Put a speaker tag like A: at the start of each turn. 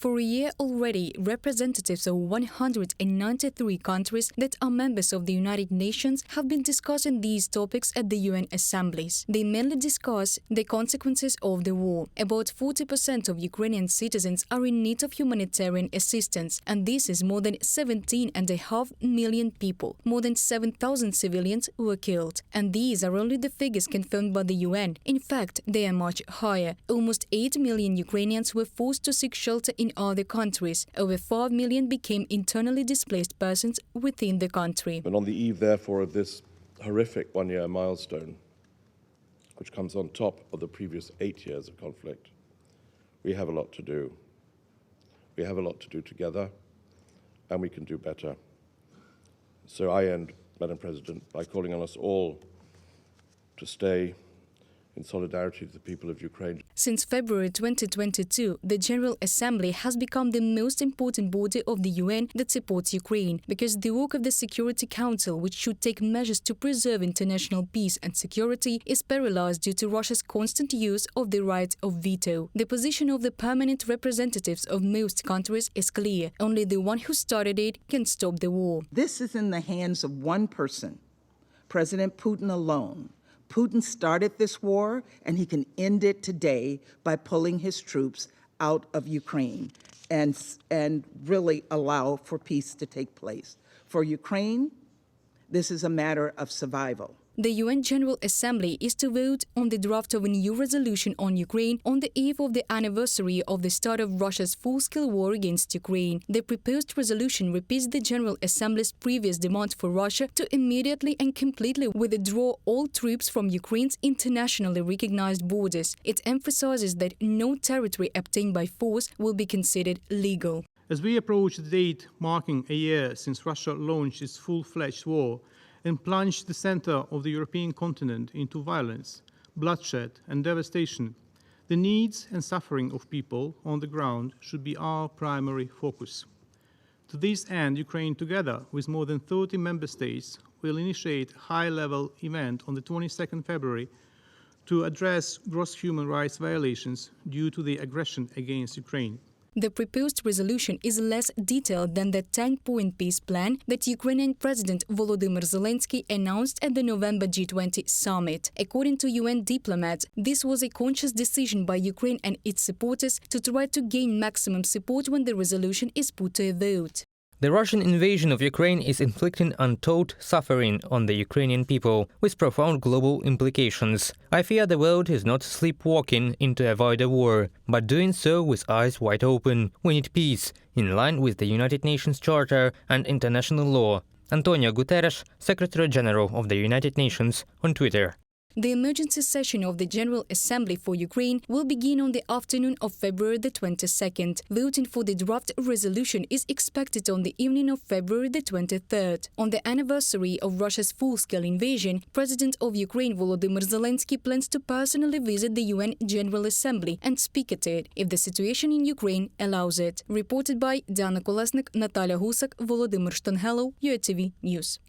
A: For a year already, representatives of 193 countries that are members of the United Nations have been discussing these topics at the UN assemblies. They mainly discuss the consequences of the war. About 40% of Ukrainian citizens are in need of humanitarian assistance, and this is more than 17.5 million people. More than 7,000 civilians were killed. And these are only the figures confirmed by the UN. In fact, they are much higher. Almost 8 million Ukrainians were forced to seek shelter in other countries. Over 5 million became internally displaced persons within the country.
B: And on the eve, therefore, of this horrific one-year milestone, which comes on top of the previous 8 years of conflict, we have a lot to do. We have a lot to do together, and we can do better. So I end, Madam President, by calling on us all to stay in solidarity with the people of Ukraine.
A: Since February 2022, the General Assembly has become the most important body of the UN that supports Ukraine, because the work of the Security Council, which should take measures to preserve international peace and security, is paralyzed due to Russia's constant use of the right of veto. The position of the permanent representatives of most countries is clear. Only the one who started it can stop the war.
C: This is in the hands of one person, President Putin alone. Putin started this war, and he can end it today by pulling his troops out of Ukraine and really allow for peace to take place. For Ukraine, this is a matter of survival.
A: The UN General Assembly is to vote on the draft of a new resolution on Ukraine on the eve of the anniversary of the start of Russia's full-scale war against Ukraine. The proposed resolution repeats the General Assembly's previous demand for Russia to immediately and completely withdraw all troops from Ukraine's internationally recognized borders. It emphasizes that no territory obtained by force will be considered legal.
D: As we approach the date marking a year since Russia launched its full-fledged war and plunged the center of the European continent into violence, bloodshed, and devastation, the needs and suffering of people on the ground should be our primary focus. To this end, Ukraine, together with more than 30 member states, will initiate a high-level event on the 22nd February to address gross human rights violations due to the aggression against Ukraine.
A: The proposed resolution is less detailed than the 10-point peace plan that Ukrainian President Volodymyr Zelensky announced at the November G20 summit. According to UN diplomats, this was a conscious decision by Ukraine and its supporters to try to gain maximum support when the resolution is put to a vote.
E: The Russian invasion of Ukraine is inflicting untold suffering on the Ukrainian people, with profound global implications. I fear the world is not sleepwalking into avoid a war, but doing so with eyes wide open. We need peace, in line with the United Nations Charter and international law. Antonio Guterres, Secretary General of the United Nations, on Twitter.
A: The emergency session of the General Assembly for Ukraine will begin on the afternoon of February the 22nd. Voting for the draft resolution is expected on the evening of February the 23rd. On the anniversary of Russia's full-scale invasion, President of Ukraine Volodymyr Zelensky plans to personally visit the UN General Assembly and speak at it, if the situation in Ukraine allows it. Reported by Diana Kolesnik, Natalia Husak, Volodymyr Shtanhelov, UATV News.